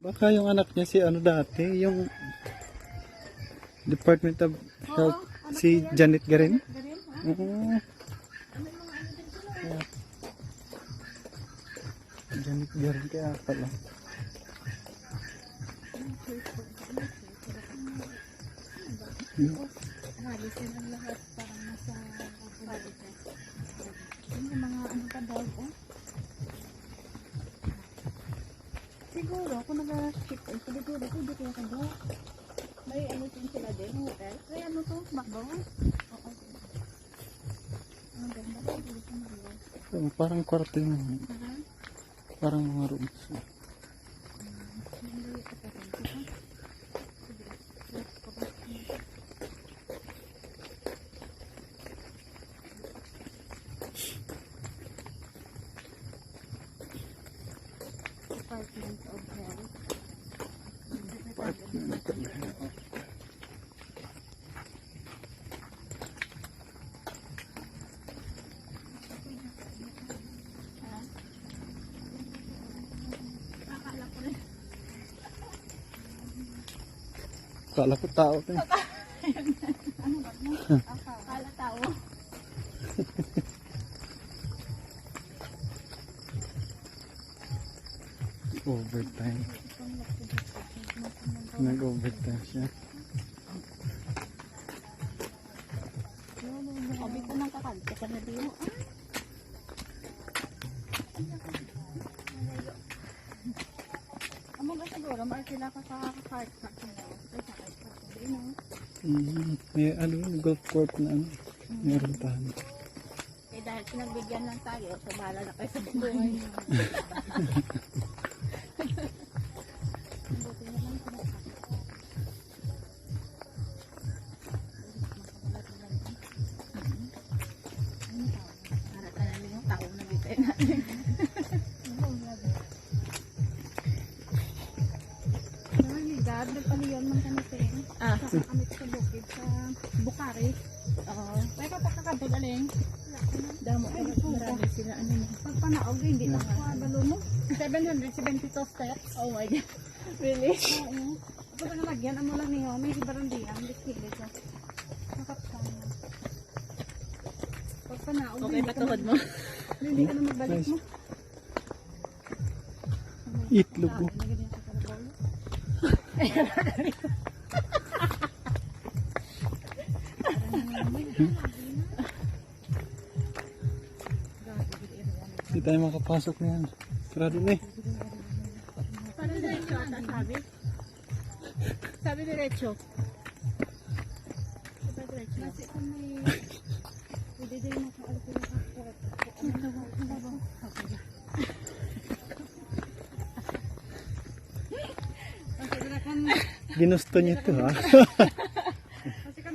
Baka yung anak niya si ano dati, yung Department of Health, si Janet Garin. Oo. Janet Garin kaya pala. Halisin ang lahat parang nasa halisin. Yung mga ano pa daw po. Siguro kung nag-ship in, siguro pwede kaya kayo. May ano din sila din, hotel. Kaya ano to, McDonald? Oo. Ang ganda ko, hindi ko marinig. Parang kwarto yung parang mga rooms. Department of Health. Department of Health. Kala ko tao to. Ano ba mo? Kala tao. Overtime. Nag-overtime siya. Sabi ko nang kakalita ka na din. Amo ba siguro, mahal sila ka sa card na sila. May ano, golf court na ano. Meron tahan. Eh dahil pinagbigyan lang tayo, so bahala na kayo sa buhay niyo. Para talaga yung tao na bitay natin. Dad, nagpaliyon man kami sa kami sa bukid sa Bukares. May kapagkakabag aling. Damo ay marami sila ano mo. Pag panaog hindi na balo mo. 772 steps. Oh my god. Really? Oo. Pag nalagyan amo lang niyo, may ibarandiyan, dikili ka. Nakapsan. Pag panaog Okay, patuhod mo. Hindi ka na magbalik mo. Itlog mo. Hindi tayo makapasok na yan. Sarado na eh. Parang diretso ata sabi. Sabi diretso. Sabi diretso. Kasi kung may pwede din makaalipin na kakot. Ginusto niyo ito ha.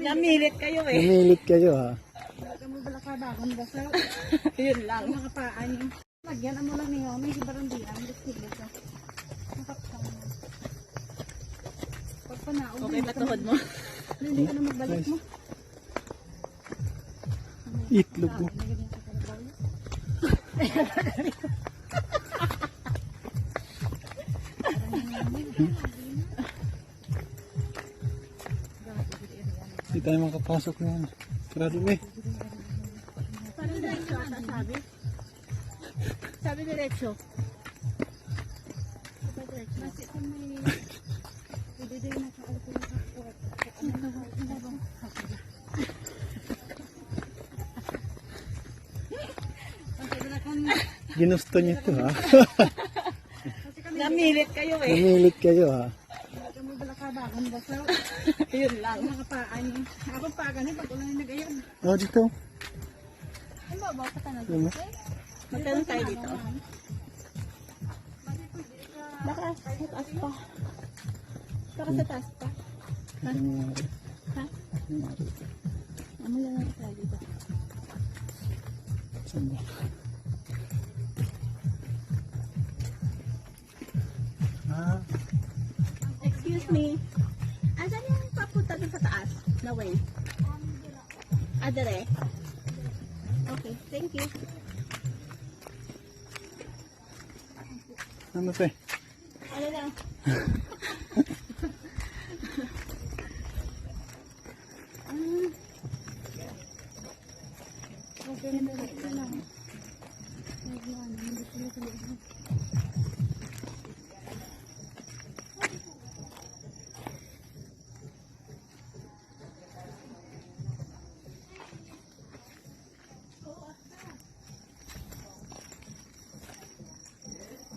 Namilit kayo eh. Namilit kayo ha. Kamu bala ka bagon basa. Yun lang. Mga paa niyo. Lagyan amo lang niyo, may ibarandiyan, dikili ka. Nakapsan. Pag panaog Okay, patuhod mo. Hindi ka na magbalik mo. Itlog mo. Hindi tayo makapasok na yan. Sarado na eh. Parang diretso ata sabi. Sabi diretso. Sabi diretso. Kasi kung may... Pwede din na sa alcohol sa pot. Ano ba? Kasi na kung... Ginusto niyo ito ha. Kasi kami... Namilit kayo eh. Namilit kayo ha. Kami balakabakan ba sa... Yun lang. Mga paan. Ako paagan eh. Pag ulan yung nag-ayan. Oh, dito. Ano ba? Baka tanag Ano? Magtanong tayo dito. Baka sa taas pa. Baka sa taas pa. Ano nangyari? Ha? Ano nangyari? Ano lang natin tayo dito. Saan ba? Ah, Excuse me. Asan yung papunta dun sa taas? Na way? Adere? Okay, thank you. ano to eh? Ano lang? Okay na lang. Hindi sila sa loob.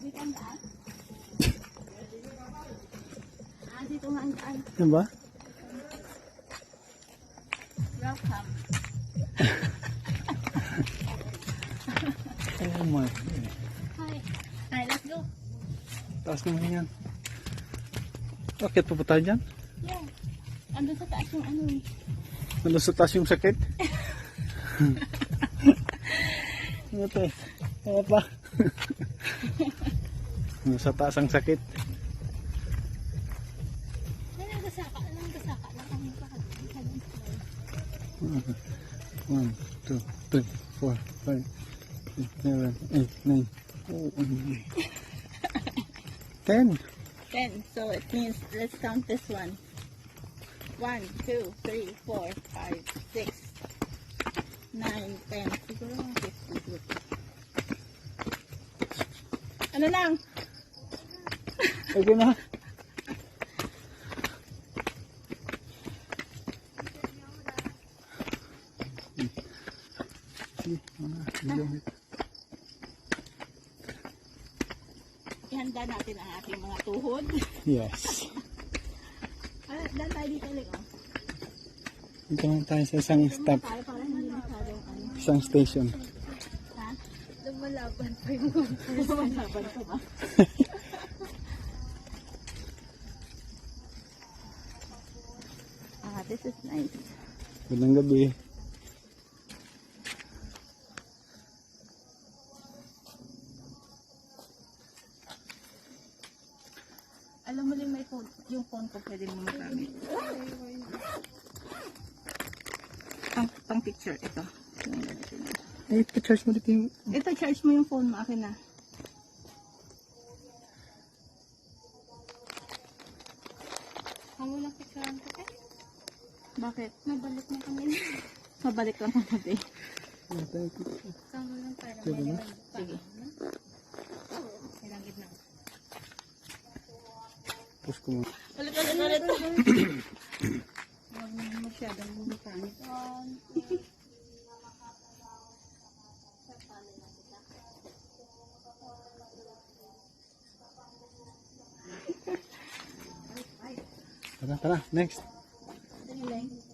Dito ang daan? Dito nga ang daan. Ano ba? Welcome. Oh my God. Hi. Hi, let's go. Taas naman yan. Bakit pa po tayo dyan? Yeah. Andun sa taas yung ano eh. Ano sa taas yung sakit? Ano to eh? Ano pa? Ano sa taas ang sakit? Gasaka lang kami pa. 1, 2, 3, 4, 5, 6, 7, 8, 9. Oh, 10. 10. So it means, let's count this one. 1, 2, 3, 4, 5, 6, 9, 10. Siguro mga 50 good. Ano lang? Okay na. Ihanda natin ang ating mga tuhod. Yes. Dan tayo dito ulit. Oh. Dito lang tayo sa isang stop, Tayo para hindi masyadong ano. isang station. Ha? Lumalaban pa yung Lumalaban ko ba? This is nice. Magandang gabi. Alam mo din may phone, yung phone ko pwede mo magamit. Pang picture, ito. Eh, pa-charge mo dito yung... Ito, charge mo yung phone mo, akin na. Kamu lang picturean ko eh. Bakit? Nabalik na kami. Mabalik lang ako eh. Kamu lang para Sige na. Sige. Ilang gitna. Push ko mo. Ulit, ulit, ulit. Huwag naman masyadong bumukang. Tara, tara. Next.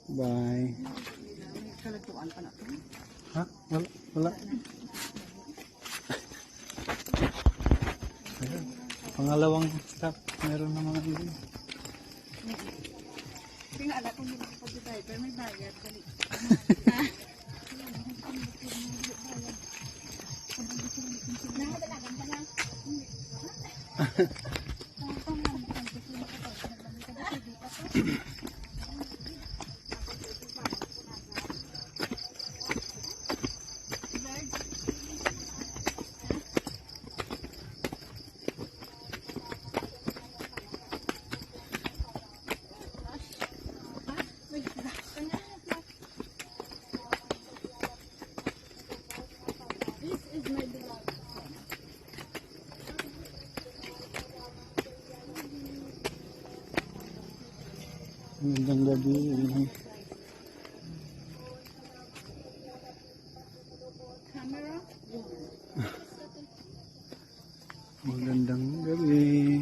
Bye. Kalagtuan pa na ito. Ha? Wala. Wala. Ayan. Pangalawang stop. Meron na mga hindi. Hindi nga alam kung hindi makapag-dive, pero may bayad. Dali. This is my beloved. Magandang gabi. Camera? Magandang gabi.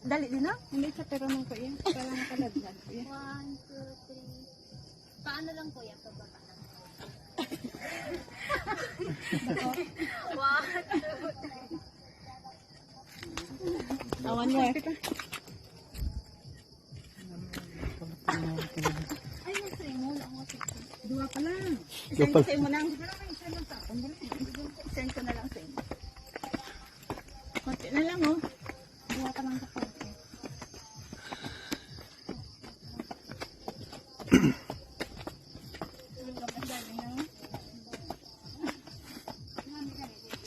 Dali din na? Hindi sa pero nang kuya. Para nakalaglag kuya. 1, 2, 3. Paano lang kuya? Pababa lang. 1, 2, 3. One more. Ay, nasa mo lang ako. Dua pa lang. Send mo lang. Send ko na lang sa inyo. Konti na lang, oh. Dua pa lang sa konti.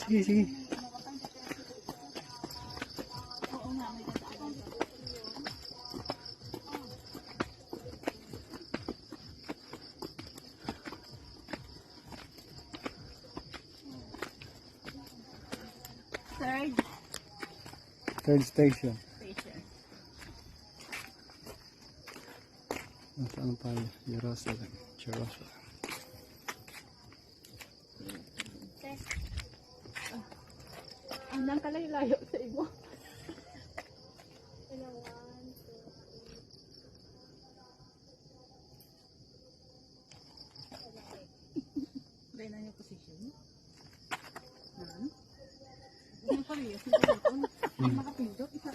Sige, sige. Third Third station. station. Nasaan tayo? Jerusalem. Jerusalem. Anong kalayo-layo sa ibo? Sila 1, 2, 3. Dahil na yung position. Yung parehas na ito. Makapindot. Isa